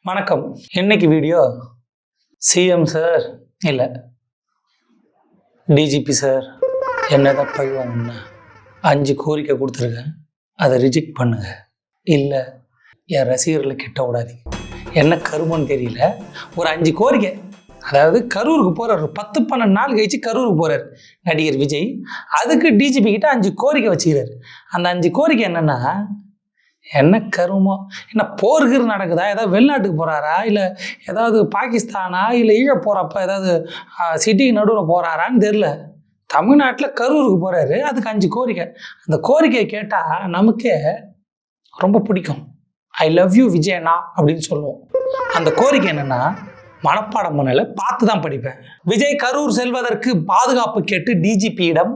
வணக்கம். இன்னைக்கு video CM sir இல்லை டிஜிபி சார் என்னதான் பழிவாங்கன்னா 5 கோரிக்கை கொடுத்துருக்கேன், அதை ரிஜெக்ட் பண்ணுங்க, இல்லை என் ரசிகர்களை கிட்ட விடாதீங்க. என்ன கருமன்னு தெரியல, ஒரு 5 கோரிக்கை. அதாவது கரூருக்கு போகிறார், 10-12 நாள் கழிச்சு கரூருக்கு போகிறார் நடிகர் விஜய். அதுக்கு டிஜிபி கிட்ட 5 கோரிக்கை வச்சுக்கிறார். அந்த 5 கோரிக்கை என்னென்னா, என்ன கருமோ, என்ன போர்கிற நடக்குதா, ஏதாவது வெளிநாட்டுக்கு போகிறாரா, இல்லை ஏதாவது பாகிஸ்தானா, இல்லை ஈழ போகிறப்ப ஏதாவது சிட்டிக்கு நடுவில் போகிறாரான்னு தெரில. தமிழ்நாட்டில் கரூருக்கு போகிறாரு, அதுக்கு 5 கோரிக்கை. அந்த கோரிக்கையை கேட்டால் நமக்கே ரொம்ப பிடிக்கும். ஐ லவ் யூ விஜயண்ணா அப்படின்னு சொல்லுவோம். அந்த கோரிக்கை என்னென்னா, மனப்பாடம் பண்ணல, பார்த்து தான் படிப்பேன். விஜய் கரூர் செல்வதற்கு பாதுகாப்பு கேட்டு டிஜிபியிடம்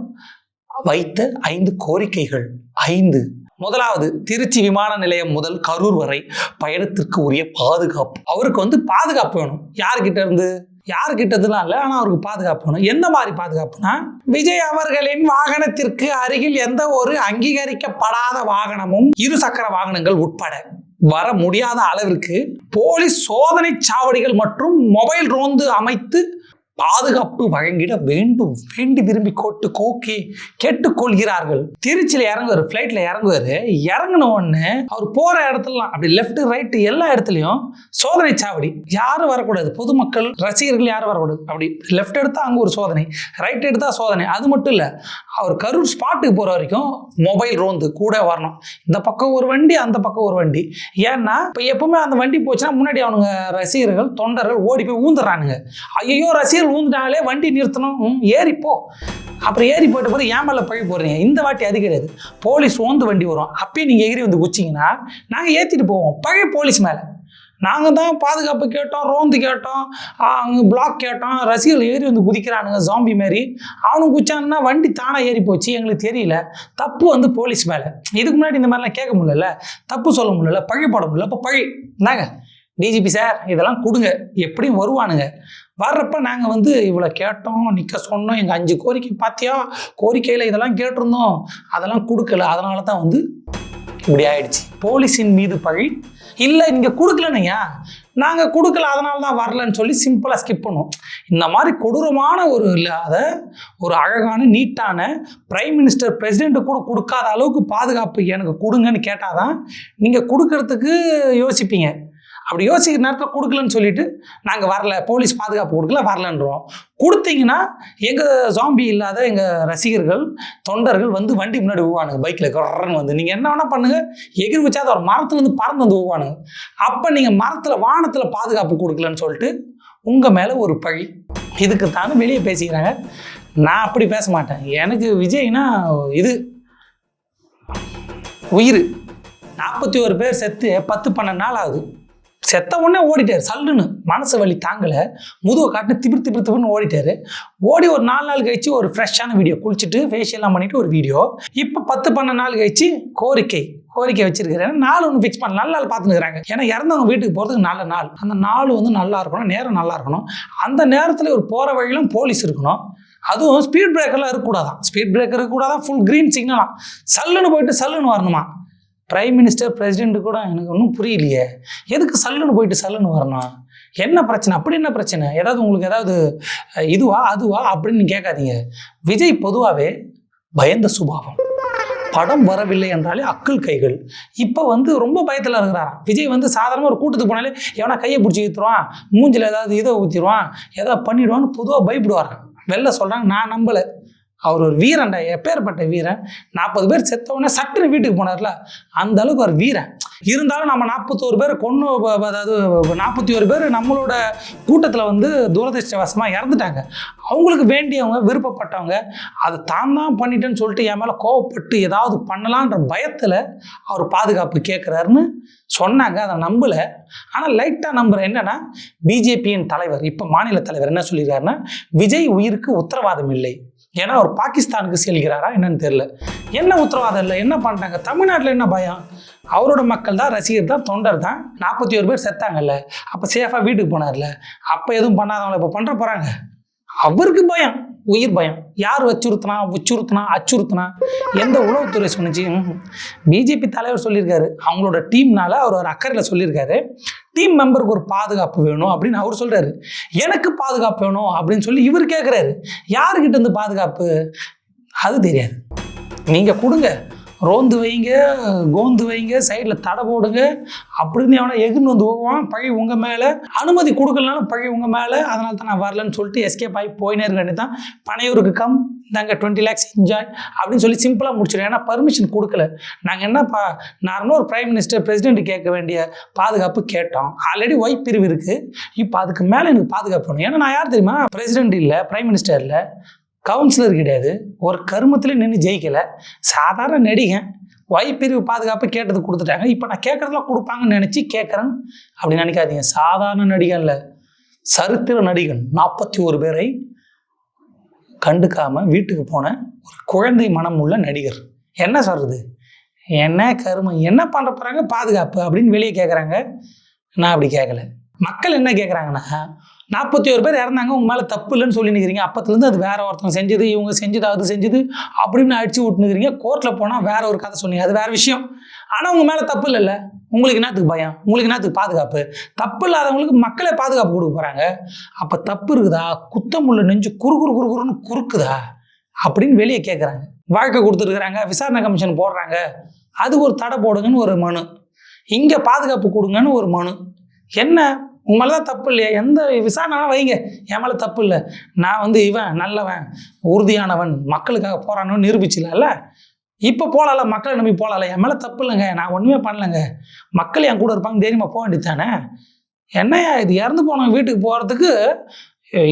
வைத்த 5 கோரிக்கைகள். 5. முதலாவது, திருச்சி விமான நிலையம் முதல் கரூர் வரை பயணத்திற்கு உரிய பாதுகாப்பு. அவருக்கு பாதுகாப்பு வேணும். யாருக்கிட்டதுலாம் இல்லை, ஆனால் அவருக்கு பாதுகாப்பு வேணும். எந்த மாதிரி பாதுகாப்புனா, விஜய் அவர்களின் வாகனத்திற்கு அருகில் எந்த ஒரு அங்கீகரிக்கப்படாத வாகனமும் 2 சக்கர வாகனங்கள் உட்பட வர முடியாத அளவிற்கு போலீஸ் சோதனை சாவடிகள் மற்றும் மொபைல் ரோந்து அமைத்து பாதுகாப்பு வழங்கிட வேண்டும். வேண்டி விரும்பி கேட்டுக்கொள்கிறார்கள். திருச்சியில் இறங்குவார், ஃப்ளைட்டில் இறங்குவார். இறங்கின உடனே அவர் போகிற இடத்துலலாம் அப்படி லெஃப்ட் ரைட்டு எல்லா இடத்துலையும் சோதனை சாவடி. யாரும் வரக்கூடாது, பொதுமக்கள் ரசிகர்கள் யாரும் வரக்கூடாது. அப்படி லெஃப்ட் எடுத்தால் அங்கே ஒரு சோதனை, ரைட் எடுத்தால் சோதனை. அது மட்டும் இல்லை, அவர் கரூர் ஸ்பாட்டுக்கு போகிற வரைக்கும் மொபைல் ரோந்து கூட வரணும். இந்த பக்கம் ஒரு வண்டி, அந்த பக்கம் ஒரு வண்டி. ஏன்னா இப்போ எப்பவுமே அந்த வண்டி போச்சுன்னா முன்னாடி அவனுங்க ரசிகர்கள் தொண்டர்கள் ஓடி போய் ஊந்துடுறானுங்க. ஐயோ ரசிகர்கள் ஊந்துட்டாலே வண்டி நிறுத்தணும், ஏறிப்போ. அப்புறம் ஏறி போயிட்டு போது ஏன் மேலே பழி போடுறீங்க. இந்த வாட்டி அது கிடையாது, போலீஸ் ஓந்து வண்டி வரும், அப்பயே நீங்கள் எகிரி வந்து குச்சிங்கன்னா நாங்கள் ஏற்றிட்டு போவோம். பழைய போலீஸ் மேலே நாங்கள் தான் பாதுகாப்பு கேட்டோம், ரோந்து கேட்டோம், அங்கே பிளாக் கேட்டோம். ரசிகர்கள் ஏறி வந்து குதிக்கிறானுங்க ஜாம்பி மாரி. அவனுக்கு குச்சாங்கன்னா வண்டி தானாக ஏறி போச்சு, எங்களுக்கு தெரியல. தப்பு போலீஸ் மேலே. இதுக்கு முன்னாடி இந்த மாதிரிலாம் கேட்க முடியல, தப்பு சொல்ல முடியல, பழி போட முடியல. இப்போ பழி நாங்க டிஜிபி சார் இதெல்லாம் கொடுங்க, எப்படியும் வருவானுங்க. வர்றப்ப நாங்கள் இவ்வளோ கேட்டோம், நிற்க சொன்னோம், எங்கள் 5 கோரிக்கை பார்த்தியா, கோரிக்கையில் இதெல்லாம் கேட்டிருந்தோம், அதெல்லாம் கொடுக்கல, அதனால தான் இப்படி ஆயிடுச்சு. போலீஸின் மீது பழி. இல்லை நீங்கள் கொடுக்கலனையா, நாங்கள் கொடுக்கல அதனால தான் வரலன்னு சொல்லி சிம்பிளாக ஸ்கிப் பண்ணுவோம். இந்த மாதிரி கொடூரமான ஒரு இல்லாத ஒரு அழகான நீட்டான பிரைம் மினிஸ்டர் பிரசிடெண்ட்டு கூட கொடுக்காத அளவுக்கு பாதுகாப்பு எனக்கு கொடுங்கன்னு கேட்டால் தான் நீங்கள் கொடுக்கறதுக்கு யோசிப்பீங்க. அப்படி யோசிக்கிற நேரத்தில் கொடுக்கலன்னு சொல்லிட்டு நாங்கள் வரல, போலீஸ் பாதுகாப்பு கொடுக்கல, வரலன்றோம். கொடுத்தீங்கன்னா எங்கள் ஜாம்பி இல்லாத எங்கள் ரசிகர்கள் தொண்டர்கள் வண்டி முன்னாடி விழுவானுங்க, பைக்கில் கர்றன்னு நீங்கள் என்ன வேணால் பண்ணுங்கள், எகிரி வச்சா ஒரு மரத்துலேருந்து பறந்து விழுவானுங்க. அப்போ நீங்கள் மரத்தில் வானத்தில் பாதுகாப்பு கொடுக்கலன்னு சொல்லிட்டு உங்கள் மேலே ஒரு பழி. இதுக்கு தானே வெளியே பேசிக்கிறாங்க. நான் அப்படி பேச மாட்டேன். எனக்கு விஜய்னா இது உயிர். 41 பேர் செத்து 10-12 நாள் ஆகுது. செத்த உடனே ஓடிட்டார், சல்லுன்னு மனசு வலி தாங்கலை, முதுவை காட்டு திபிர்னு ஓடிட்டார். ஓடி ஒரு 4 நாள் கழிச்சு ஒரு ஃப்ரெஷ்ஷான வீடியோ, குளிச்சுட்டு ஃபேஷியல்லாம் பண்ணிட்டு ஒரு வீடியோ. இப்போ 10-12 நாள் கழிச்சு கோரிக்கை வச்சிருக்கிறேன். நாள் ஒன்று ஃபிக்ஸ் பண்ண நல்ல நாள் பார்த்துக்கிறாங்க. ஏன்னா இறந்தவங்க வீட்டுக்கு போகிறதுக்கு நல்ல நாள், அந்த நாள் நல்லா இருக்கணும், நேரம் நல்லா இருக்கணும். அந்த நேரத்தில் ஒரு போகிற வழியிலும் போலீஸ் இருக்கணும். அதுவும் ஸ்பீட் பிரேக்கர்லாம் இருக்கக்கூடாதான், ஸ்பீட் பிரேக்கர் இருக்கக்கூடாதான், ஃபுல் க்ரீன் சிக்னலாம். சல்லுன்னு போயிட்டு சல்லுன்னு வரணுமா. பிரைம் மினிஸ்டர் பிரசிடென்ட் கூட எனக்கு ஒன்றும் புரியலையே, எதுக்கு சல்லுன்னு போயிட்டு சல்லுன்னு வரணும், என்ன பிரச்சனை, அப்படி என்ன பிரச்சனை, உங்களுக்கு ஏதாவது இதுவா அதுவா அப்படின்னு கேட்காதீங்க. விஜய் பொதுவாகவே பயந்த சுபாவம். படம் வரவில்லை என்றாலே அக்கள் கைகள். இப்போ ரொம்ப பயத்தில் இருக்கிறாராம் விஜய். சாதாரணமாக ஒரு கூட்டத்துக்கு போனாலே எவனா கையை பிடிச்சி ஊற்றுருவான், மூஞ்சில் ஏதாவது இதை ஊற்றிடுவான், ஏதாவது பண்ணிவிடுவான்னு பொதுவாக பயப்படுவாரான். வெளில சொல்கிறாங்க, நான் நம்பலை. அவர் ஒரு வீரன்டா, எப்பேற்பட்ட வீரன். 40 பேர் செத்தவொடனே சட்டுன்னு வீட்டுக்கு போனார்ல, அந்த அளவுக்கு ஒரு வீரன். இருந்தாலும் நம்ம 41 பேர் கொன்று, அதாவது 41 பேர் நம்மளோட கூட்டத்தில் துரதிருஷ்டவசமாக இறந்துட்டாங்க. அவங்களுக்கு வேண்டியவங்க, விருப்பப்பட்டவங்க, அதை தான் பண்ணிட்டேன்னு சொல்லிட்டு என் மேலே கோவப்பட்டு ஏதாவது பண்ணலான்ற பயத்தில் அவர் பாதுகாப்பு கேட்குறாருன்னு சொன்னாங்க. அதை நம்பலை, ஆனால் லைட்டாக நம்புகிறேன். என்னென்னா, பிஜேபியின் தலைவர், இப்போ மாநில தலைவர் என்ன சொல்லியிருக்காருன்னா, விஜய் உயிருக்கு உத்தரவாதம் இல்லை. ஏன்னா அவர் பாகிஸ்தானுக்கு செல்கிறாரா என்னன்னு தெரியல. என்ன உத்தரவாதம் இல்லை, என்ன பண்ணுறாங்க தமிழ்நாட்டில், என்ன பயம். அவரோட மக்கள் தான், ரசிகர் தான், தொண்டர் தான். 41 பேர் செத்தாங்கல்ல, அப்போ சேஃபாக வீட்டுக்கு போனார்ல, அப்போ எதுவும் பண்ணாதவங்கள இப்போ பண்ணுற போகிறாங்க. அவருக்கு பயம். உயிர் பயம். யார் அச்சுறுத்தினா எந்த உளவுத்துறை சொன்னிச்சு? பிஜேபி தலைவர் சொல்லியிருக்காரு, அவங்களோட டீம்னால அவர் ஒரு அக்கறையில் சொல்லியிருக்காரு, டீம் மெம்பருக்கு ஒரு பாதுகாப்பு வேணும் அப்படின்னு அவர் சொல்றாரு. எனக்கு பாதுகாப்பு வேணும் அப்படின்னு சொல்லி இவர் கேட்குறாரு. யாருக்கிட்ட இருந்து பாதுகாப்பு அது தெரியாது. நீங்கள் கொடுங்க, ரோந்து வைங்க, கோந்து வைங்க, சைடில் தடை போடுங்க அப்படின்னு எவனா எகுன்னு வந்து விழுவான், பழி உங்கள் மேலே. அனுமதி கொடுக்கலனாலும் பழி உங்கள் மேலே. அதனால தான் நான் வரலன்னு சொல்லிட்டு எஸ்கேப் ஆகி போயினே இருக்க தான். பனையூருக்கு கம், நாங்கள் 20 lakhs என்ஜாய் அப்படின்னு சொல்லி சிம்பிளாக முடிச்சிடும். ஏன்னா பர்மிஷன் கொடுக்கல. நாங்கள் என்னப்பா நார்மலாக ஒரு பிரைம் மினிஸ்டர் பிரசிடென்ட் கேட்க வேண்டிய பாதுகாப்பு கேட்டோம். ஆல்ரெடி ஒய் பிரிவு இருக்குது, இப்போ அதுக்கு மேலே எனக்கு பாதுகாப்பு வேணும். ஏன்னா நான் யார் தெரியுமா? பிரசிடென்ட் இல்லை, பிரைம் மினிஸ்டர் இல்லை, கவுன்சிலர் கிடையாது, ஒரு கருமத்தில் நின்று ஜெயிக்கலை, சாதாரண நடிகன். ஒய் பிரிவு பாதுகாப்பு கேட்டது கொடுத்துட்டாங்க, இப்போ நான் கேட்குறதுலாம் கொடுப்பாங்கன்னு நினச்சி கேட்குறேன் அப்படின்னு நினைக்காதீங்க. சாதாரண நடிகன் இல்லை, சரித்திர நடிகன். 41 பேரை கண்டுக்காமல் வீட்டுக்கு போன ஒரு குழந்தை மனம் உள்ள நடிகர். என்ன சொல்கிறது? என்ன கருமம், என்ன பண்ண போகிறாங்க பாதுகாப்பு அப்படின்னு வெளியே கேட்குறாங்க. நான் அப்படி கேட்கல. மக்கள் என்ன கேட்குறாங்கன்னா, 41 பேர் இறந்தாங்க, உங்கள் மேலே தப்பு இல்லைன்னு சொல்லி நிற்கிறீங்க. அப்பத்துலேருந்து அது வேற ஒருத்தவங்க செஞ்சது, இவங்க செஞ்சது, அது செஞ்சது அப்படின்னு அடிச்சு விட்டுனுக்கிறீங்க. கோர்ட்டில் போனால் வேற ஒரு கதை சொன்னீங்க, அது வேற விஷயம். ஆனால் உங்கள் மேலே தப்பு இல்லைல்ல, உங்களுக்கு என்னத்துக்கு பயம், உங்களுக்கு என்னத்துக்கு பாதுகாப்பு? தப்பு இல்லாதவங்களுக்கு மக்களே பாதுகாப்பு கொடுக்க போகிறாங்க. அப்போ தப்பு இருக்குதா? குத்தமுள்ள நெஞ்சு குறுன்னு குறுக்குதா அப்படின்னு வெளியே கேட்குறாங்க. வழக்கை கொடுத்துருக்குறாங்க, விசாரணை கமிஷன் போடுறாங்க, அது ஒரு தடை போடுங்கன்னு ஒரு மனு, இங்கே பாதுகாப்பு கொடுங்கன்னு ஒரு மனு. என்ன உங்க மேலே தான் தப்பு இல்லையா? எந்த விசாரணை வைங்க, என் மேலே தப்பு இல்லை, நான் இவன் நல்லவன், உறுதியானவன், மக்களுக்காக போறான்னு நிரூபிச்சிடல. இப்போ போகலாம்ல, மக்களை நம்பி போகலாம்ல, என் மேலே தப்பு இல்லைங்க, நான் ஒன்றுமே பண்ணலைங்க, மக்கள் என் கூட இருப்பாங்க, தைரியமாக போக வேண்டியது தானே. என்னையா இது, இறந்து போனவங்க வீட்டுக்கு போகிறதுக்கு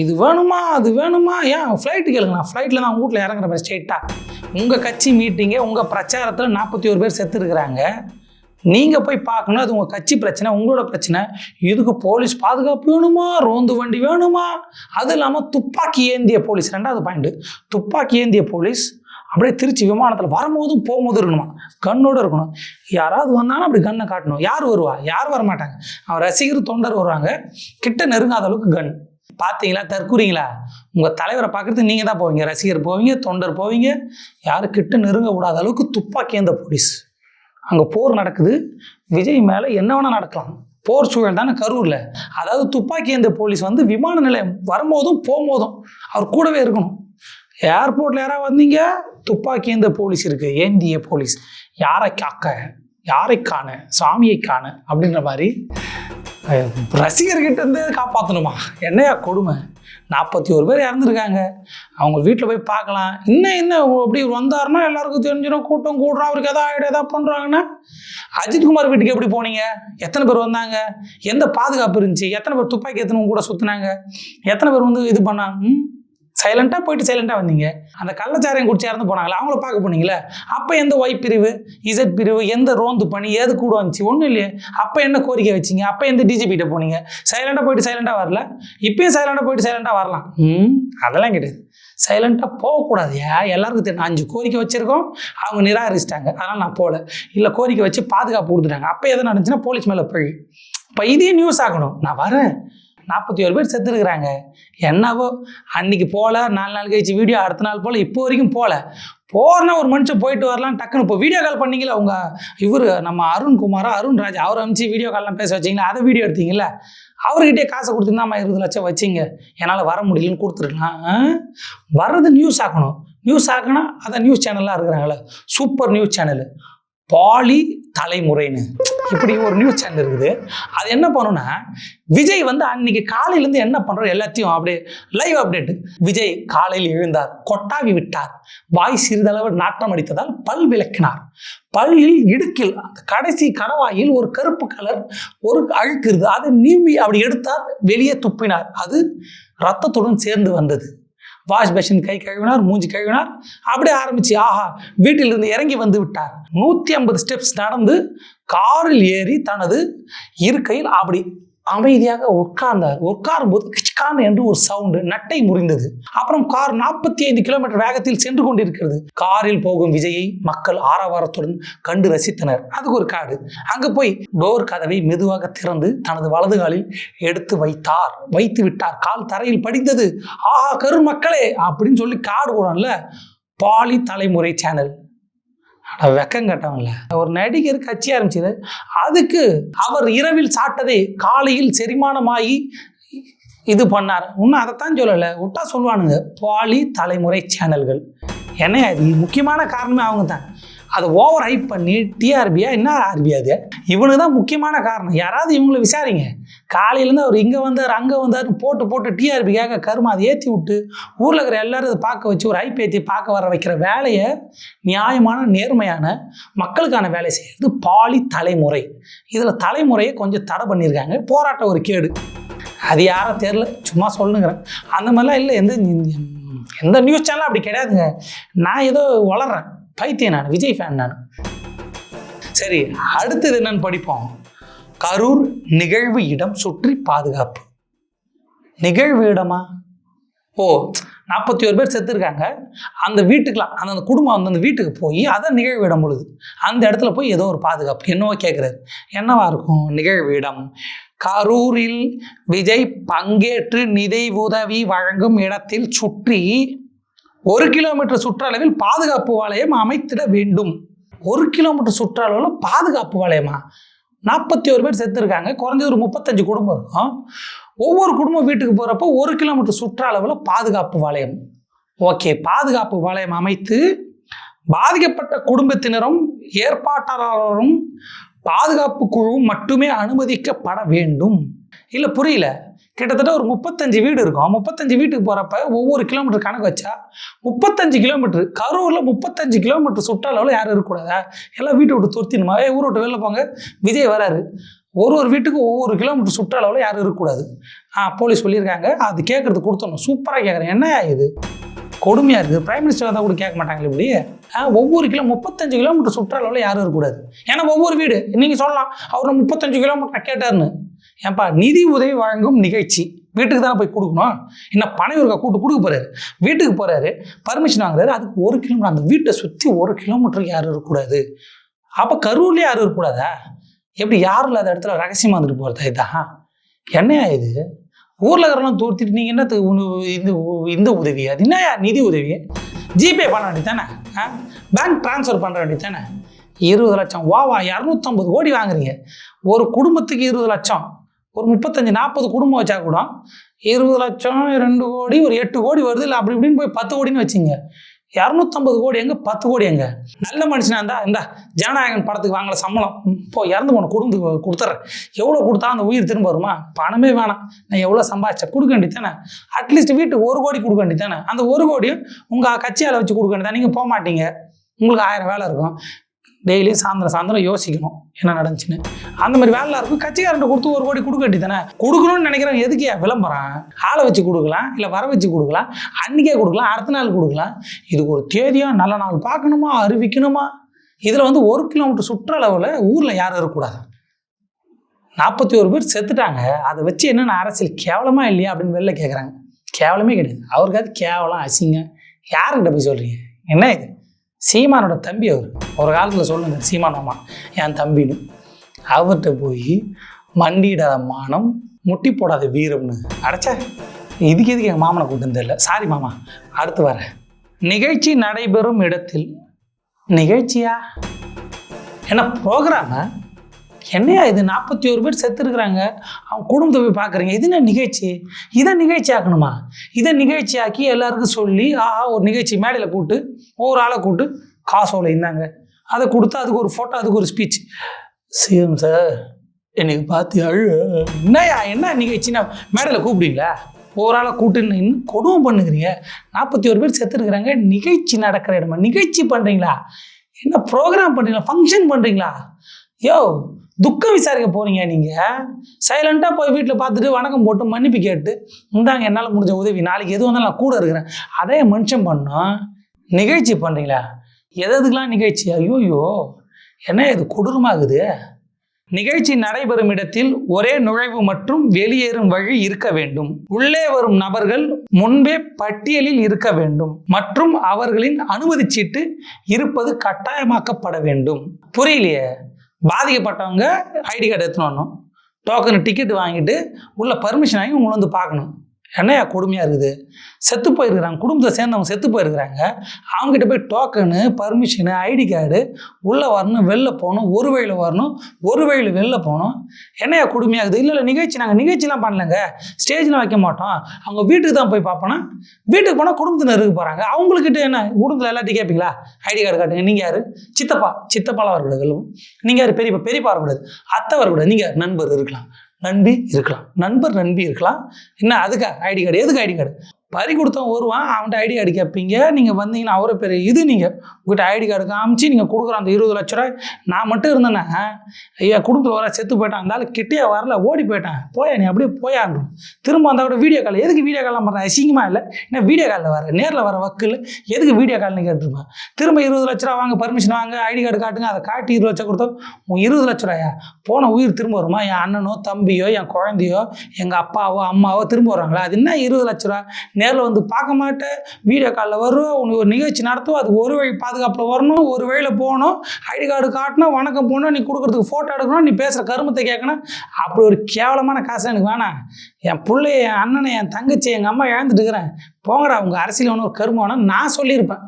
இது வேணுமா அது வேணுமா? ஏன் ஃப்ளைட்டு கேளுங்கண்ணா, ஃப்ளைட்டில் தான் வீட்டில் இறங்குற மாதிரி ஸ்ட்ரெயிட்டாக. உங்கள் கட்சி மீட்டிங்கு, உங்கள் பிரச்சாரத்தில் 41 பேர் செத்து இருக்கிறாங்க. நீங்கள் போய் பார்க்கணும், அது உங்கள் கட்சி பிரச்சனை, உங்களோட பிரச்சனை. இதுக்கு போலீஸ் பாதுகாப்பு வேணுமா, ரோந்து வண்டி வேணுமா? அது இல்லாமல் துப்பாக்கி ஏந்திய போலீஸ். 2வது பாயிண்ட், துப்பாக்கி ஏந்திய போலீஸ் அப்படியே திருச்சி விமானத்தில் வரும்போதும் போகும்போது இருக்கணுமா, கண்ணோடு இருக்கணும். யாராவது வந்தாலும் அப்படி கண்ணை காட்டணும். யார் வருவா? யாரும் வரமாட்டாங்க. அவன் ரசிகர் தொண்டர் வருவாங்க, கிட்ட நெருங்காத அளவுக்கு கன். பார்த்தீங்களா, தற்கூறீங்களா? உங்கள் தலைவரை பார்க்குறதுக்கு நீங்கள் தான் போவீங்க, ரசிகர் போவீங்க, தொண்டர் போவீங்க, யாரும் கிட்ட நெருங்க விடாத அளவுக்கு துப்பாக்கி ஏந்த போலீஸ். அங்கே போர் நடக்குது, விஜய் மேலே என்ன வேணால் நடக்கலாம், போர் சூழல் தானே கரூரில். அதாவது துப்பாக்கி ஏந்த போலீஸ் விமான நிலையம் வரும்போதும் போகும்போதும் அவர் கூடவே இருக்கணும். ஏர்போர்ட்டில் யாராவது வந்தீங்க, துப்பாக்கி ஏந்த போலீஸ் இருக்குது, ஏந்திய போலீஸ். யாரை காக்க, யாரை காண, சாமியை காண அப்படின்ற மாதிரி ரசிகர்கிட்ட இருந்து காப்பாற்றணுமா? என்னையா கொடுமை. 41 பேர் இறந்துருக்காங்க. அவங்க வீட்டில் போய் பார்க்கலாம். இன்னும் அப்படி வந்தாருன்னா எல்லாருக்கும் தெரிஞ்சிடும், கூட்டம் கூடுறோம், அவருக்கு எதாவது பண்ணுறாங்கன்னா. அஜித்குமார் வீட்டுக்கு எப்படி போனீங்க? எத்தனை பேர் வந்தாங்க? எந்த பாதுகாப்பு இருந்துச்சு? எத்தனை பேர் துப்பாக்கி எத்தனை கூட சுற்றினாங்க? எத்தனை பேர் இது பண்ணாங்க? சைலண்டாக போயிட்டு சைலண்டாக வந்தீங்க. அந்த கள்ளச்சாரையும் குடிச்சு இறந்து போனாங்களே, அவங்கள பார்க்க போனீங்களே, அப்போ எந்த ஒய் பிரிவு, இசட் பிரிவு, எந்த ரோந்து பண்ணி ஏது கூட வந்துச்சு? ஒன்றும் இல்லையே. அப்போ என்ன கோரிக்கை வச்சிங்க? அப்போ எந்த டிஜிபிகிட்ட போனீங்க? சைலண்டாக போயிட்டு சைலண்டாக வரல, இப்பயும் சைலண்டாக போயிட்டு சைலண்டாக வரலாம். அதெல்லாம் கிடையாது. சைலண்டாக போகக்கூடாதுயா. எல்லாருக்கும் தெரியும், 5 கோரிக்கை வச்சுருக்கோம், அவங்க நிராகரிச்சிட்டாங்க, அதனால் நான் போகல. இல்லை கோரிக்கை வச்சு பாதுகாப்பு கொடுத்துட்டாங்க, அப்போ எதை நடந்துச்சுன்னா போலீஸ் மேலே போய். இப்போ இதே நியூஸ் ஆகணும். நான் வரேன், 41 பேர் செத்துருக்குறாங்க, என்னவோ அன்னைக்கு போகல, 4 நாள் கழிச்சு வீடியோ, அடுத்த நாள் போகல, இப்போ வரைக்கும் போகல. போகிறனா ஒரு மனுஷன் போயிட்டு வரலாம், டக்குன்னு இப்போ வீடியோ கால் பண்ணிங்களா இவர் நம்ம அருண்ராஜ் அவர் அனுப்பிச்சு வீடியோ கால்லாம் பேச வச்சிங்களா, அதை வீடியோ எடுத்தீங்களா, அவர்கிட்டே காசை கொடுத்துருந்தா 20 லட்சம் வச்சிங்க, என்னால் வர முடியலன்னு கொடுத்துருக்கலாம். வர்றது நியூஸ் ஆக்கணும். நியூஸ் ஆக்கினா அதை நியூஸ் சேனல்லாம் இருக்கிறாங்களே, சூப்பர் நியூஸ் சேனலு, பாலி தலைமுறைன்னு இப்படி ஒரு நியூஸ் சேனல் இருக்குது. அது என்ன பண்ணுன்னா, விஜய் அன்னைக்கு காலையிலேருந்து என்ன பண்ணுறோம் எல்லாத்தையும் அப்படியே லைவ் அப்டேட். விஜய் காலையில் எழுந்தார், கொட்டாவி விட்டார், வாய் சிறிதளவு நாட்டம் அடித்ததால் பல் விளக்கினார், பல்லில் இடுக்கில் கடைசி கணவாயில் ஒரு கருப்பு கலர் ஒரு அழுக்கு இருக்குது, அதை நீம்பி அப்படி எடுத்தார், வெளியே துப்பினார், அது ரத்தத்துடன் சேர்ந்து வந்தது. வாஷ் பேஷன் கை கழுவினார், மூஞ்சி கழுவினார், அப்படியே ஆரம்பிச்சு ஆஹா வீட்டிலிருந்து இறங்கி வந்து விட்டார். 150 ஸ்டெப்ஸ் நடந்து காரில் ஏறி தனது இருக்கையில் அப்படி அமைதியாக உட்கார்ந்தார். உட்காரும்போது கிச்கான் என்று ஒரு சவுண்டு, நட்டை முறிந்தது. அப்புறம் கார் 45 கிலோமீட்டர் வேகத்தில் சென்று கொண்டிருக்கிறது. காரில் போகும் விஜயை மக்கள் ஆரவாரத்துடன் கண்டு ரசித்தனர். அதுக்கு ஒரு காடு. அங்கு போய் டோர் கதவை மெதுவாக திறந்து தனது வலது காலில் எடுத்து வைத்து விட்டார். கால் தரையில் படிந்தது. ஆஹா கருமக்களே அப்படின்னு சொல்லி காடு போடான்ல, பாலி தலைமுறை சேனல். வெக்கம் கட்டவங்கள ஒரு நடிகர் கட்சி ஆரம்பிச்சது. அதுக்கு அவர் இரவில் சாப்பிட்டதை காலையில் செரிமானமாகி இது பண்ணார். இன்னும் அதைத்தான் சொல்லலை, விட்டா சொல்லுவானுங்க பாலி தலைமுறை சேனல்கள். என்ன அது முக்கியமான காரணமே அவங்க தான். அதை ஓவர் ஹைப் பண்ணி டிஆர்பியா என்ன ஆர்பியா அது இவனுக்கு தான் முக்கியமான காரணம். யாராவது இவங்களை விசாரிங்க. காலையிலேருந்து அவர் இங்கே வந்தார் அங்கே வந்தார்னு போட்டு டிஆர்பிக்காக கருமா அதை ஏற்றி விட்டு ஊரில் இருக்கிற எல்லாரும் அதை பார்க்க வச்சு ஒரு ஹைப் ஏற்றி பார்க்க வர வைக்கிற வேலையை நியாயமான நேர்மையான மக்களுக்கான வேலை செய்கிறது பாலி தலைமுறை. இதில் தலைமுறையை கொஞ்சம் தடை பண்ணியிருக்காங்க. போராட்டம் ஒரு கேடு. அது யாரும் தெரில, சும்மா சொல்லுங்கிறேன். அந்த மாதிரிலாம் இல்லை. எந்த நியூஸ் சேனலும் அப்படி கிடையாதுங்க. நான் ஏதோ வளர்றேன், பைத்தியம். நான் விஜய் ஃபேன். நான் சரி, அடுத்தது என்னன்னு படிப்போம். கரூர் நிகழ்வு இடம் சுற்றி பாதுகாப்பு. நிகழ்வு இடமா? ஓ, 41 பேர் செத்துருக்காங்க. அந்த வீட்டுக்கெலாம் அந்த குடும்பம் அந்த வீட்டுக்கு போய் அதை நிகழ்வு இடம் பொழுது அந்த இடத்துல போய் ஏதோ ஒரு பாதுகாப்பு என்னவோ கேட்குறாரு. என்னவா இருக்கும் நிகழ்வு இடம்? கரூரில் விஜய் பங்கேற்று நிதி உதவி வழங்கும் இடத்தில் சுற்றி 1 கிலோமீட்டர் சுற்றளவில் பாதுகாப்பு வளையம் அமைத்திட வேண்டும். 1 கிலோமீட்டர் சுற்றளவில் பாதுகாப்பு வளையமா? 41 பேர் செத்துருக்காங்க. குறைஞ்சது ஒரு 35 குடும்பம் இருக்கும். ஒவ்வொரு குடும்பம் வீட்டுக்கு போகிறப்போ 1 கிலோமீட்டர் சுற்றளவில் பாதுகாப்பு வளையம். ஓகே, பாதுகாப்பு வளையம் அமைத்து பாதிக்கப்பட்ட குடும்பத்தினரும் ஏற்பாட்டாளரும் பாதுகாப்பு குழுவும் மட்டுமே அனுமதிக்கப்பட வேண்டும். இல்லை புரியல. கிட்டத்தட்ட ஒரு 35 வீடு இருக்கும். 35 வீட்டுக்கு போகிறப்ப ஒவ்வொரு கிலோமீட்டர் கணக்கு வச்சா 35 கிலோமீட்டர். கரூரில் 35 கிலோமீட்டர் சுற்றளவில் யாரும் இருக்கக்கூடாதா? எல்லாம் வீட்டை விட்டு துரத்தினுமா? ஊரை விட்டு வெளில போங்க, விஜய் வராரு. ஒரு வீட்டுக்கு ஒவ்வொரு கிலோமீட்டர் சுற்றளவில் யாரும் இருக்கக்கூடாது. போலீஸ் சொல்லியிருக்காங்க. அது கேட்குறது கொடுத்துடணும். சூப்பராக கேட்குறேன். என்ன இது கொடுமையாக இருக்குது. பிரைம் மினிஸ்டர் வந்தால் கூட கேட்க மாட்டாங்களே இப்படி. ஒவ்வொரு 35 கிலோமீட்டர் சுற்றளவில் யாரும் இருக்கக்கூடாது. ஏன்னா ஒவ்வொரு வீடு நீங்கள் சொல்லலாம் அவர் 35 கிலோமீட்டர் கேட்டார்னு. ஏன்பா, நிதி உதவி வழங்கும் நிகழ்ச்சி வீட்டுக்கு தானே போய் கொடுக்கணும். என்ன பணம் இருக்கா கொடுக்க போகிறாரு, வீட்டுக்கு போகிறாரு, பர்மிஷன் வாங்குறாரு. அதுக்கு 1 கிலோமீட்டர் அந்த வீட்டை சுற்றி 1 கிலோமீட்டருக்கு யாரும் இருக்கக்கூடாது. அப்போ கரூர்லேயே யாரும் இருக்கக்கூடாதா? எப்படி யாரும் இல்லாத இடத்துல ரகசியமாக வந்துட்டு போகிறதா? இதான் என்னையா இது? ஊரில் இருக்கிறலாம் தோர்த்திட்டு நீங்கள் என்ன இந்த உதவி? அது என்ன நிதி உதவி? ஜிபே பண்ண வேண்டியது தானே, பேங்க் ட்ரான்ஸ்ஃபர் பண்ணுற வேண்டியது தானே. 20 லட்சம் வாவா 250 கோடி வாங்குறீங்க. ஒரு குடும்பத்துக்கு 20 லட்சம். ஒரு 35-40 குடும்பம் வச்சா கூட 20 லட்சம் 2 கோடி ஒரு 8 கோடி வருது. இல்லை அப்படி இப்படின்னு போய் 10 கோடின்னு வச்சுங்க. 250 கோடி எங்க, 10 கோடி எங்க? நல்ல மனுஷனா இருந்தா இந்த ஜனநாயகன் படத்துக்கு வாங்கல சம்பளம் இப்போ இறந்து போன குடும்பத்துக்கு கொடுத்துட்றேன். எவ்வளோ கொடுத்தா அந்த உயிர் திரும்ப வருமா? பணமே வேணாம், நான் எவ்வளோ சம்பாதிச்சேன் கொடுக்க வேண்டியதானே. அட்லீஸ்ட் வீட்டுக்கு 1 கோடி கொடுக்க வேண்டியதானே. அந்த 1 கோடியும் உங்கள் கட்சியால் வச்சு கொடுக்க வேண்டியதான். நீங்கள் போக மாட்டீங்க, உங்களுக்கு 1000 வேலை இருக்கும். டெய்லி சாயந்தரம் யோசிக்கணும் என்ன நடந்துச்சுன்னு. அந்த மாதிரி வேலை இருக்கும். கட்சிக்காரன் கொடுத்து 1 கோடி கொடுக்க வேண்டியதானே. கொடுக்கணும்னு நினைக்கிறேன். எதுக்கு விளம்பரம்? ஆளை வச்சு கொடுக்கலாம், இல்லை வர வச்சு கொடுக்கலாம், அன்றைக்கே கொடுக்கலாம், அடுத்த நாள் கொடுக்கலாம். இதுக்கு ஒரு தேதியாக நல்ல நாள் பார்க்கணுமா, அறிவிக்கணுமா? இதில் 1 கிலோமீட்டர் சுற்றளவில் ஊரில் யாரும் இருக்கக்கூடாது. 41 பேர் செத்துட்டாங்க. அதை வச்சு என்னென்ன அரசியல் கேவலமா இல்லையா அப்படின்னு வெளில கேட்குறாங்க. கேவலமே கிடையாது. அவருக்கு அது கேவலம், அசிங்கம். யாருக்கிட்ட போய் சொல்கிறீங்க? என்ன இது? சீமானோட தம்பி அவர். ஒரு காலத்தில் சொல்லுங்க சீமான் மாமா என் தம்பின்னு. அவர்கிட்ட போய் மண்டியிடாத மானம், முட்டி போடாத வீரம்னு அடைச்சா. இதுக்கு எதுக்கு எங்கள் மாமனை கூட்டம் தெரியல. சாரி மாமா, அடுத்து வரேன். நிகழ்ச்சி நடைபெறும் இடத்தில். நிகழ்ச்சியா? என்ன ப்ரோக்ராமா? என்னையா இது? 41 பேர் செத்துருக்குறாங்க. அவங்க குடும்பத்தை போய் பார்க்குறீங்க. இது என்ன நிகழ்ச்சி? இதை நிகழ்ச்சி ஆக்கணுமா? இதை நிகழ்ச்சி ஆக்கி எல்லாருக்கும் சொல்லி ஒரு நிகழ்ச்சி மேடையில் கூப்பிட்டு ஒவ்வொரு ஆளை கூப்பிட்டு காசோலை இருந்தாங்க, அதை கொடுத்து அதுக்கு ஒரு ஃபோட்டோ, அதுக்கு ஒரு ஸ்பீச். சிஎம் சார் எனக்கு பார்த்து என்னையா என்ன நிகழ்ச்சின்னா மேடையில் கூப்பிடுவீங்களா? ஒவ்வொரு ஆளை கூப்பிட்டு இன்னும் கொடுமை பண்ணுகிறீங்க. 41 பேர் செத்துருக்குறாங்க. நிகழ்ச்சி நடக்கிற இடமா? நிகழ்ச்சி பண்ணுறீங்களா? என்ன ப்ரோக்ராம் பண்ணுறீங்களா? ஃபங்க்ஷன் பண்ணுறீங்களா? யோ, துக்கம் விசாரிக்க போகிறீங்க நீங்கள்? சைலண்ட்டாக போய் வீட்டில் பார்த்துட்டு வணக்கம் போட்டு மன்னிப்பு கேட்டு இந்தாங்க என்னால் முடிஞ்ச உதவி, நாளைக்கு எது வந்தாலும் நான் கூட இருக்கிறேன், அதே மனுஷன் பண்ணோம். நிகழ்ச்சி பண்ணுறீங்களா? எதுக்கெலாம் நிகழ்ச்சி? ஐயோயோ, என்ன இது கொடூரமாகுது. நிகழ்ச்சி நடைபெறும் இடத்தில் ஒரே நுழைவு மற்றும் வெளியேறும் வழி இருக்க வேண்டும். உள்ளே வரும் நபர்கள் முன்பே பட்டியலில் இருக்க வேண்டும் மற்றும் அவர்களின் அனுமதி சீட்டு இருப்பது கட்டாயமாக்கப்பட வேண்டும். புரியலையே? பாதிக்கப்பட்டவங்க ஐடி கார்டு எடுத்துன்னு வரணும், டோக்கன் டிக்கெட் வாங்கிட்டு உள்ள பர்மிஷன் வாங்கி உங்களை வந்து பார்க்கணும். என்னையா கொடுமையாக இருக்குது? செத்து போயிருக்கிறாங்க, குடும்பத்தை சேர்ந்தவங்க செத்து போயிருக்கிறாங்க. அவங்ககிட்ட போய் டோக்கனு, பர்மிஷனு, ஐடி கார்டு, உள்ளே வரணும், வெளில போகணும், ஒரு வழியில் வரணும், ஒரு வழியில் வெளில போகணும். என்னையா கொடுமையாகுது? இல்லை நாங்கள் நிகழ்ச்சிலாம் பண்ணலைங்க, ஸ்டேஜில் வைக்க மாட்டோம், அவங்க வீட்டுக்கு தான் போய் பார்ப்போன்னா, வீட்டுக்கு போனால் குடும்பத்தினர் இருக்க போகிறாங்க. அவங்கக்கிட்ட என்ன குடும்பத்தில் எல்லாத்தையும் கேட்பீங்களா? ஐடி கார்டு காட்டுங்க. நீங்கள் யார்? சித்தப்பாலாம் வரக்கூடாது. வெல்லும் நீங்கள் யார்? பெரியப்பா வரக்கூடாது, அத்தை வரக்கூடாது. நீங்கள் நண்பர் இருக்கலாம், நண்பி இருக்கலாம். என்ன அதுக்கா ஐடி கார்டு? எதுக்கு ஐடி கார்டு? பறி கொடுத்தவன் வருவான், அவன்கிட்ட ஐடி கார்டு கேட்பீங்க. நீங்கள் வந்தீங்கன்னா அவரை பேர் இது, நீங்கள் உங்கள்கிட்ட ஐடி கார்டு காமிச்சு நீங்கள் கொடுக்குற அந்த 20 லட்ச ரூபாய் நான் மட்டும் இருந்தேன்னா, ஐயா குடும்பத்தில் வர செத்து போயிட்டான், அந்த ஆள் கிட்டே வரல, ஓடி போயிட்டான், போயா நீ அப்படியே போயான்றோம். திரும்ப வந்தால் கூட வீடியோ கால். எதுக்கு வீடியோ கால்லாம் பண்ணுறேன்? அசிங்கமாக இல்லை? என்ன வீடியோ காலில் வர நேரில் வர வக்கில் எதுக்கு வீடியோ கால்னு கேட்டுருப்பேன். திரும்ப 20 லட்ச ரூபா வாங்க, பர்மிஷன் வாங்க, ஐடி கார்டு காட்டுங்க, அதை காட்டி 20 லட்சம் கொடுத்தோம். உன் 20 லட்ச ரூபாயா போன உயிர் திரும்ப வருமா? என் அண்ணனோ தம்பியோ என் குழந்தையோ எங்கள் அப்பாவோ அம்மாவோ திரும்ப வருவாங்களா? அது என்ன 20 லட்ச ரூபா? நேரில் வந்து பார்க்க மாட்டேன், வீடியோ காலில் வரும், உனக்கு ஒரு நிகழ்ச்சி நடத்தும், அது ஒரு வழி பாதுகாப்பில் வரணும், ஒரு வழியில் போகணும், ஐடி கார்டு காட்டணும், வணக்கம் போகணும், நீ கொடுக்குறதுக்கு ஃபோட்டோ எடுக்கணும், நீ பேசுகிற கருமத்தை கேட்கணும். அப்படி ஒரு கேவலமான காசு எனக்கு வேணாம். என் பிள்ளை, என் அண்ணனை, என் தங்கச்சி, எங்கள் அம்மா இழந்துட்டு இருக்கிறேன், போங்கடா உங்கள் அரசியல் ஒன்று ஒரு கருமம் வேணும் நான் சொல்லியிருப்பேன்,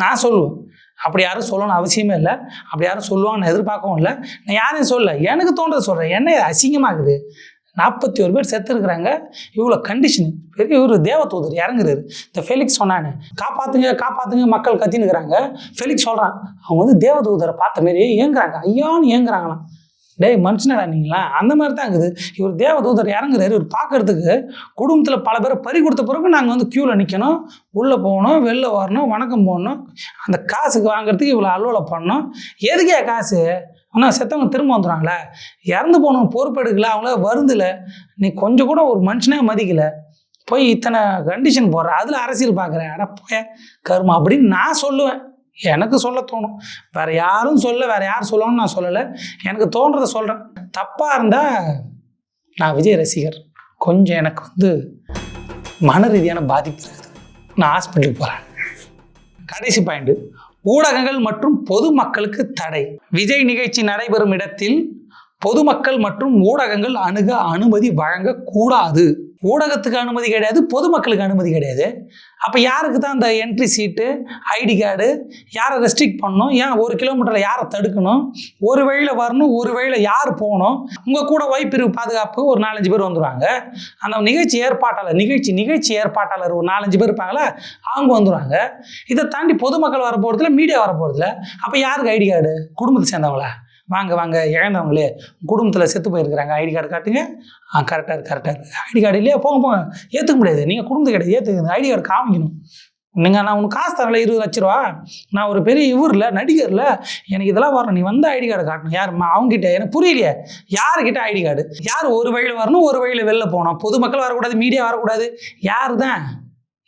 நான் சொல்லுவேன். அப்படி யாரும் சொல்லணும்னு அவசியமே இல்லை, அப்படி யாரும் சொல்லுவாங்கன்னு எதிர்பார்க்கவும் இல்லை. நான் யாரையும் சொல்ல, எனக்கு தோன்றதை சொல்கிறேன். என்ன அசிங்கமாகுது? 41 பேர் செத்து இருக்கிறாங்க, இவ்வளோ கண்டிஷனு. பெரிய ஒரு தேவதூதர் இறங்குறாரு. இந்த ஃபெலிக்ஸ் சொன்னானே, காப்பாற்றுங்க மக்கள் கத்தினுக்கிறாங்க. ஃபெலிக்ஸ் சொல்கிறான், அவங்க வந்து தேவதூதரை பார்த்த மாரி ஏங்குறாங்க, ஐயான்னு ஏங்குறாங்களாம். டேய் மனுஷனடா நீங்களா? அந்த மாதிரி தான் இருக்குது. இவர் தேவதூதர் இறங்குறாரு, இவர் பார்க்கறதுக்கு குடும்பத்தில் பல பேரை பறி கொடுத்த பிறகு நாங்கள் வந்து க்யூவில் நிற்கணும், உள்ளே போகணும், வெளில வரணும், வணக்கம் போடணும், அந்த காசுக்கு வாங்குறதுக்கு இவ்வளோ அலுவலை பண்ணணும். எதுக்கே காசு? ஆனால் செத்தவங்க திரும்ப வந்துடுவாங்களே, இறந்து போனவங்க பொறுப்பெடுக்கல, அவங்கள வருந்தில்லை, நீ கொஞ்சம் கூட ஒரு மனுஷனே மதிக்கலை, போய் இத்தனை கண்டிஷன் போடுற, அதில் அரசியல் பார்க்குறேன், அட போய கருமா அப்படின்னு நான் சொல்லுவேன். எனக்கு சொல்ல தோணும், வேறு யாரும் வேறு யார் சொல்லணும்னு நான் சொல்லலை, எனக்கு தோன்றதை சொல்கிறேன். தப்பாக இருந்தால் நான் விஜய் ரசிகர், கொஞ்சம் எனக்கு வந்து மன ரீதியான பாதிப்பு இருக்குது, நான் ஹாஸ்பிட்டலுக்கு போகிறேன். கடைசி பாயிண்ட், ஊடகங்கள் மற்றும் பொதுமக்களுக்கு தடை. விஜய் நிகழ்ச்சி நடைபெறும் இடத்தில் பொதுமக்கள் மற்றும் ஊடகங்கள் அணுக அனுமதி வழங்கக்கூடாது. ஊடகத்துக்கு அனுமதி கிடையாது, பொதுமக்களுக்கு அனுமதி கிடையாது. அப்போ யாருக்கு தான் அந்த என்ட்ரி சீட்டு, ஐடி கார்டு? யாரை ரெஸ்ட்ரிக்ட் பண்ணணும்? ஏன் 1 கிலோமீட்டரில் யாரை தடுக்கணும்? ஒரு வழியில் வரணும், ஒரு வழியில் யார் போகணும்? உங்கள் கூட வைப்பிரிவு பாதுகாப்பு ஒரு 4-5 பேர் வந்துடுவாங்க. அந்த நிகழ்ச்சி ஏற்பாட்டாளர் ஒரு 4-5 பேர் இருப்பாங்களா, அவங்க வந்துடுவாங்க. இதை தாண்டி பொதுமக்கள் வர போகிறதுல, மீடியா வர போகிறதுல. அப்போ யாருக்கு ஐடி கார்டு? குடும்பத்தை சேர்ந்தவங்களா? வாங்க இழந்தவங்களே, குடும்பத்தில் செத்து போயிருக்கிறாங்க, ஐடி கார்டு காட்டுங்க. கரெக்டாக ஐடி கார்டு இல்லையா? போங்க ஏற்றுக்க முடியாது. நீங்கள் குடும்பத்து கிடையாது, ஏற்றுக்குங்க, ஐடி கார்டு காமிக்கணும். நான் உனக்கு காசு தரல 20 லட்ச ரூபா, நான் ஒரு பெரிய நடிகரில், எனக்கு இதெல்லாம் வரணும், நீ வந்து ஐடி கார்டு காட்டணும். யாருமா? அவங்ககிட்ட. எனக்கு புரியலையே, யாருக்கிட்ட ஐடி கார்டு? யார் ஒரு வழியில் வரணும், ஒரு வழியில் வெளில போகணும்? பொதுமக்கள் வரக்கூடாது, மீடியா வரக்கூடாது. யார் தான்?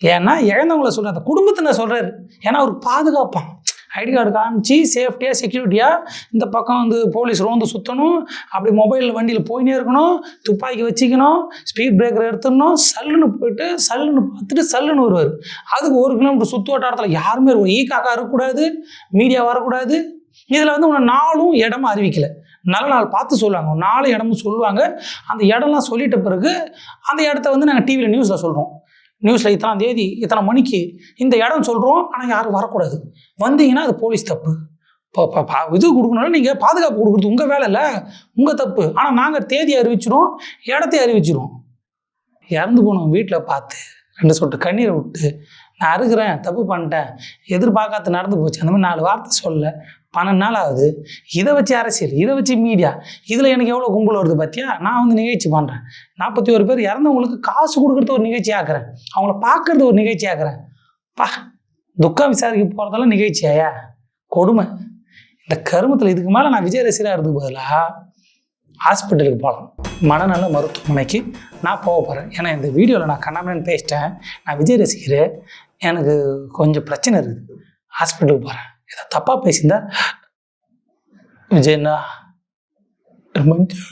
ஏன்னா இழந்தவங்கள சொல்கிறார், அந்த குடும்பத்தை நான் சொல்கிறாரு. ஏன்னா ஒரு பாதுகாப்பான் ஐடி கார்டு காமிச்சு சேஃப்டியாக செக்யூரிட்டியாக இந்த பக்கம் வந்து போலீஸ் ரோந்து சுற்றணும், அப்படி மொபைலில் வண்டியில் போயினே இருக்கணும், துப்பாக்கி வச்சுக்கணும், ஸ்பீட் பிரேக்கர் எடுத்துடணும், சல்லுன்னு போயிட்டு சல்லுன்னு பார்த்துட்டு சல்லுன்னு வருவார். அதுக்கு 1 கிலோமீட்டர் சுற்று வட்டாரத்தில் யாருமே இருக்கும், ஈக்காக்கா இருக்கக்கூடாது, மீடியா வரக்கூடாது. இதில் வந்து உன்னை நாளும் இடமும் அறிவிக்கலை, நல்ல நாள் பார்த்து சொல்லுவாங்க, 4 இடமும் சொல்லுவாங்க. அந்த இடம்லாம் சொல்லிட்ட பிறகு அந்த இடத்த வந்து நாங்கள் டிவியில் நியூஸில் சொல்கிறோம், நியூஸில் இத்தனாம் தேதி இத்தனை மணிக்கு இந்த இடம் சொல்கிறோம், ஆனால் யாரும் வரக்கூடாது, வந்தீங்கன்னா அது போலீஸ் தப்பு. இது கொடுக்கணும்னா நீங்கள் பாதுகாப்பு கொடுக்குறது உங்கள் வேலை இல்லை, உங்கள் தப்பு. ஆனால் நாங்கள் தேதி அறிவிச்சிடும், இடத்தையும் அறிவிச்சிடும். இறந்து போனோம் வீட்டில் பார்த்து 2 சொட்டு கண்ணீரை விட்டு, நான் அறுக்கிறேன், தப்பு பண்ணிட்டேன், எதிர்பார்க்காத நடந்து போச்சு, அந்த மாதிரி 4 வார்த்தை சொல்ல 12 நாள் ஆகுது. இதை வச்சு அரசியல், இதை வச்சு மீடியா, இதில் எனக்கு எவ்வளோ கும்பல் வருது பார்த்தியா? நான் வந்து நிகழ்ச்சி பண்ணுறேன், 41 பேர் இறந்தவங்களுக்கு காசு கொடுக்குறது ஒரு நிகழ்ச்சி ஆக்குறேன், அவங்கள பார்க்குறது ஒரு நிகழ்ச்சி ஆக்குறேன். துக்கம் விசாரிக்க போகிறதெல்லாம் நிகழ்ச்சியாயா? கொடுமை. இந்த கருமத்தில் இதுக்கு மேலே நான் விஜய் ரசிகராக இருந்தது பதிலாக ஹாஸ்பிட்டலுக்கு போகலாம், மனநல மருத்துவமனைக்கு நான் போக போகிறேன். ஏன்னா இந்த வீடியோவில் நான் கண்ணாமன்னு பேசிட்டேன், நான் விஜய் ரசிகர், எனக்கு கொஞ்சம் பிரச்சனை இருக்குது, ஹாஸ்பிட்டலுக்கு போகிறேன். ஏதோ தப்பாக பேசியிருந்தா விஜய்ண்ணா மஞ்சள்